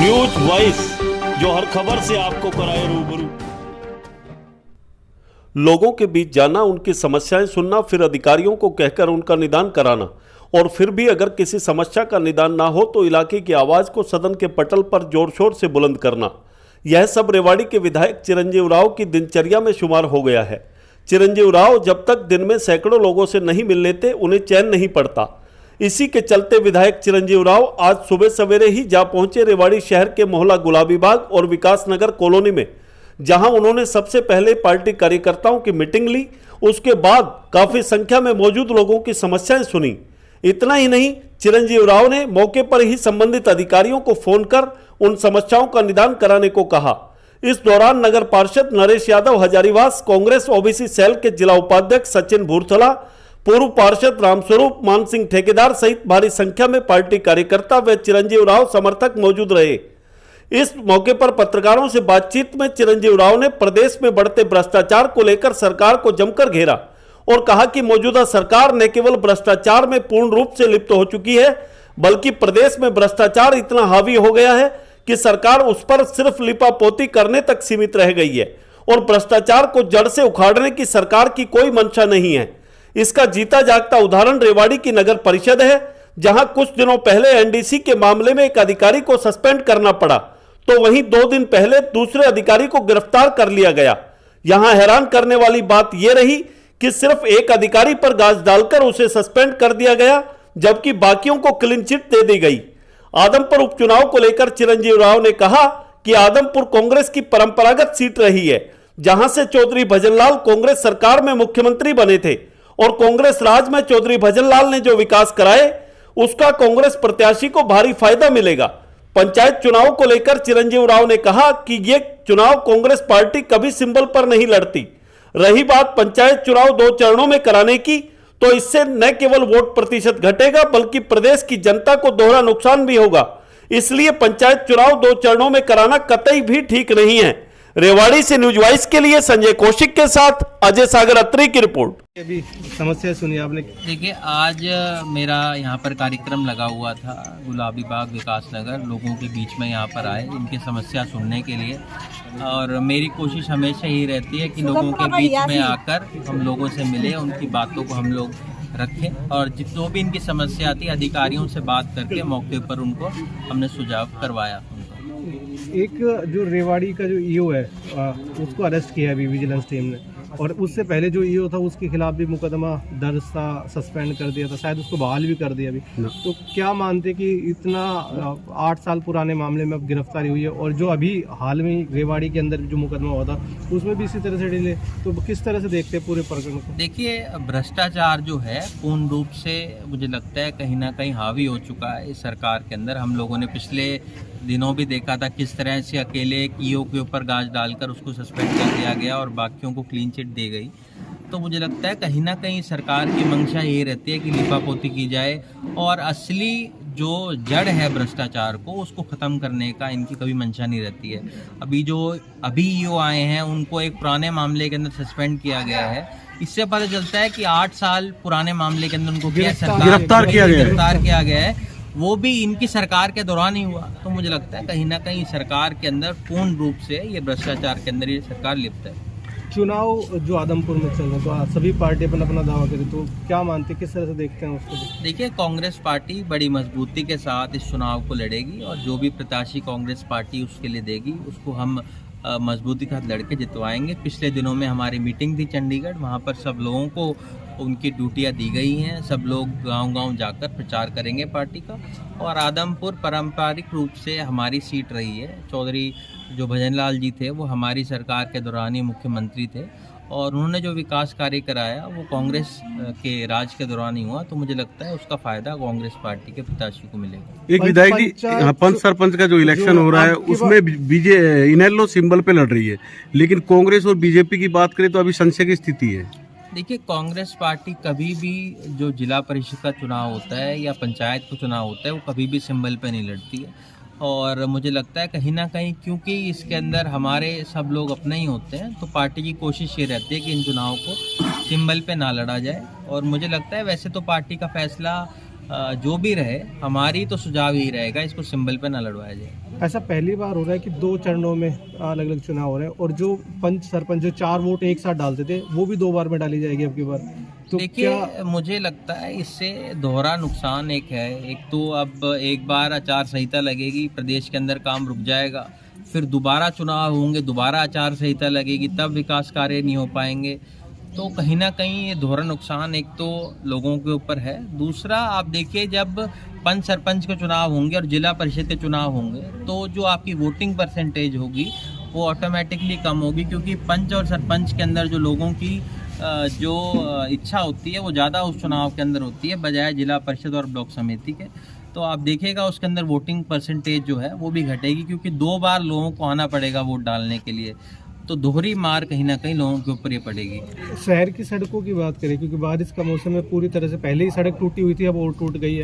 News voice, जो हर खबर से आपको कराए रूबरू। लोगों के बीच जाना, उनकी समस्याएं सुनना, फिर अधिकारियों को कहकर उनका निदान कराना, और फिर भी अगर किसी समस्या का निदान ना हो तो इलाके की आवाज को सदन के पटल पर जोर शोर से बुलंद करना, यह सब रेवाड़ी के विधायक चिरंजीव राव की दिनचर्या में शुमार हो गया है। चिरंजीव राव जब तक दिन में सैकड़ों लोगों से नहीं मिल लेते उन्हें चैन नहीं पड़ता। इसी के चलते विधायक चिरंजीव राव आज सुबह सवेरे ही जा पहुंचे रेवाड़ी शहर के मोहल्ला गुलाबी बाग और विकास नगर कॉलोनी में, जहां उन्होंने सबसे पहले पार्टी कार्यकर्ताओं की मीटिंग ली। उसके बाद काफी संख्या में मौजूद लोगों की समस्याएं सुनी। इतना ही नहीं, चिरंजीव राव ने मौके पर ही संबंधित अधिकारियों को फोन कर उन समस्याओं का निदान कराने को कहा। इस दौरान नगर पार्षद नरेश यादव हजारीवास, कांग्रेस ओबीसी सेल के जिला उपाध्यक्ष सचिन भूरथला, पूर्व पार्षद रामस्वरूप, मान सिंह ठेकेदार सहित भारी संख्या में पार्टी कार्यकर्ता व चिरंजीव राव समर्थक मौजूद रहे। इस मौके पर पत्रकारों से बातचीत में चिरंजीव राव ने प्रदेश में बढ़ते भ्रष्टाचार को लेकर सरकार को जमकर घेरा और कहा कि मौजूदा सरकार न केवल भ्रष्टाचार में पूर्ण रूप से लिप्त हो चुकी है, बल्कि प्रदेश में भ्रष्टाचार इतना हावी हो गया है कि सरकार उस पर सिर्फ लिपापोती करने तक सीमित रह गई है और भ्रष्टाचार को जड़ से उखाड़ने की सरकार की कोई मंशा नहीं है। इसका जीता जागता उदाहरण रेवाड़ी की नगर परिषद है, जहां कुछ दिनों पहले एनडीसी के मामले में एक अधिकारी को सस्पेंड करना पड़ा, तो वहीं 2 दिन पहले दूसरे अधिकारी को गिरफ्तार कर लिया गया। यहां हैरान करने वाली बात यह रही कि सिर्फ एक अधिकारी पर गाज डालकर उसे सस्पेंड कर दिया गया, जबकि बाकियों को क्लीन चिट दे दी गई। आदमपुर उपचुनाव को लेकर चिरंजीव राव ने कहा कि आदमपुर कांग्रेस की परंपरागत सीट रही है, जहां से चौधरी भजनलाल कांग्रेस सरकार में मुख्यमंत्री बने थे और कांग्रेस राज में चौधरी भजनलाल ने जो विकास कराए उसका कांग्रेस प्रत्याशी को भारी फायदा मिलेगा। पंचायत चुनाव को लेकर चिरंजीव राव ने कहा कि ये चुनाव कांग्रेस पार्टी कभी सिंबल पर नहीं लड़ती। रही बात पंचायत चुनाव 2 चरणों में कराने की, तो इससे न केवल वोट प्रतिशत घटेगा बल्कि प्रदेश की जनता को दोहरा नुकसान भी होगा। इसलिए पंचायत चुनाव 2 चरणों में कराना कतई भी ठीक नहीं है। रेवाड़ी से न्यूज वॉइस के लिए संजय कौशिक के साथ अजय सागर अत्री की रिपोर्ट। अभी समस्या सुनी आपने? देखिए, आज मेरा यहाँ पर कार्यक्रम लगा हुआ था गुलाबी बाग विकास नगर। लोगों के बीच में यहाँ पर आए इनकी समस्या सुनने के लिए, और मेरी कोशिश हमेशा यही रहती है कि लोगों के बीच में आकर हम लोगों से मिले, उनकी बातों को हम लोग रखें और जो भी इनकी समस्या आती है अधिकारियों से बात करके मौके पर उनको हमने सुझाव करवाया। एक जो रेवाड़ी का जो ईओ है उसको अरेस्ट किया अभी विजिलेंस टीम ने, और उससे पहले जो ईओ था उसके खिलाफ भी मुकदमा दर्ज था, सस्पेंड कर दिया था, शायद उसको बहाल भी कर दिया अभी। तो क्या मानते कि इतना 8 साल पुराने मामले में अब गिरफ्तारी हुई है, और जो अभी हाल में रेवाड़ी के अंदर जो मुकदमा हुआ था उसमें भी इसी तरह से डिले, तो किस तरह से देखते हैं पूरे प्रकरण को? देखिए, भ्रष्टाचार जो है पूर्ण रूप से मुझे लगता है कहीं ना कहीं हावी हो चुका है इस सरकार के अंदर। हम लोगों ने पिछले दिनों भी देखा था किस तरह से अकेले एक ईओ के ऊपर गाज डालकर उसको सस्पेंड कर दिया गया और बाकियों को क्लीन चिट दी गई। तो मुझे लगता है कहीं ना कहीं सरकार की मंशा ये रहती है कि लिपापोती की जाए और असली जो जड़ है भ्रष्टाचार को उसको ख़त्म करने का इनकी कभी मंशा नहीं रहती है। अभी ईओ आए हैं उनको एक पुराने मामले के अंदर सस्पेंड किया गया है। इससे पता चलता है कि 8 साल पुराने मामले के अंदर उनको गिरफ्तार किया गया है, वो भी इनकी सरकार के दौरान ही हुआ। तो मुझे लगता है कहीं ना कहीं सरकार के अंदर पूर्ण रूप से ये भ्रष्टाचार के अंदर ये सरकार लिप्त है। चुनाव जो आदमपुर में चल रहा है तो सभी पार्टी अपना दावा करे, तो क्या मानते, किस तरह से देखते हैं उसको? देखिए, कांग्रेस पार्टी बड़ी मजबूती के साथ इस चुनाव को लड़ेगी और जो भी प्रत्याशी कांग्रेस पार्टी उसके लिए देगी उसको हम मजबूती के साथ लड़के जितवाएंगे। पिछले दिनों में हमारी मीटिंग थी चंडीगढ़, वहाँ पर सब लोगों को उनकी ड्यूटियाँ दी गई हैं। सब लोग गांव-गांव जाकर प्रचार करेंगे पार्टी का। और आदमपुर पारंपरिक रूप से हमारी सीट रही है। चौधरी जो भजनलाल जी थे वो हमारी सरकार के दौरान ही मुख्यमंत्री थे और उन्होंने जो विकास कार्य कराया वो कांग्रेस के राज के दौरान ही हुआ। तो मुझे लगता है उसका फायदा कांग्रेस पार्टी के प्रत्याशी को मिलेगा। एक विधायक जी, पंच सरपंच का जो इलेक्शन हो रहा है उसमें इनेलो सिंबल पे लड़ रही है, लेकिन कांग्रेस और बीजेपी की बात करें तो अभी संशय की स्थिति है। देखिए, कांग्रेस पार्टी कभी भी जो जिला परिषद का चुनाव होता है या पंचायत का चुनाव होता है वो कभी भी सिंबल पे नहीं लड़ती है। और मुझे लगता है कहीं ना कहीं क्योंकि इसके अंदर हमारे सब लोग अपने ही होते हैं, तो पार्टी की कोशिश ये रहती है कि इन चुनाव को सिंबल पे ना लड़ा जाए। और मुझे लगता है वैसे तो पार्टी का फैसला जो भी रहे, हमारी तो सुझाव ही रहेगा इसको सिंबल पे ना लड़वाया जाए। ऐसा पहली बार हो रहा है कि 2 चरणों में अलग अलग चुनाव हो रहे हैं, और जो पंच सरपंच जो 4 वोट एक साथ डालते थे वो भी 2 बार में डाली जाएगी अब की बार। तो देखिए, मुझे लगता है इससे दोहरा नुकसान एक है। एक तो अब एक बार आचार संहिता लगेगी, प्रदेश के अंदर काम रुक जाएगा, फिर दोबारा चुनाव होंगे, दोबारा आचार संहिता लगेगी, तब विकास कार्य नहीं हो पाएंगे। तो कहीं ना कहीं ये दोहरा नुकसान एक तो लोगों के ऊपर है। दूसरा, आप देखिए, जब पंच सरपंच के चुनाव होंगे और जिला परिषद के चुनाव होंगे तो जो आपकी वोटिंग परसेंटेज होगी वो ऑटोमेटिकली कम होगी, क्योंकि पंच और सरपंच के अंदर जो लोगों की जो इच्छा होती है वो ज़्यादा उस चुनाव के अंदर होती है बजाय जिला परिषद और ब्लॉक समिति के। तो आप देखिएगा उसके अंदर वोटिंग परसेंटेज जो है वो भी घटेगी, क्योंकि 2 बार लोगों को आना पड़ेगा वोट डालने के लिए। तो दोहरी मार कहीं ना कहीं लोगों के ऊपर ये पड़ेगी। शहर की सड़कों की बात करें, क्योंकि बारिश का मौसम में पूरी तरह से पहले ही सड़क टूटी हुई थी, अब और टूट गई है,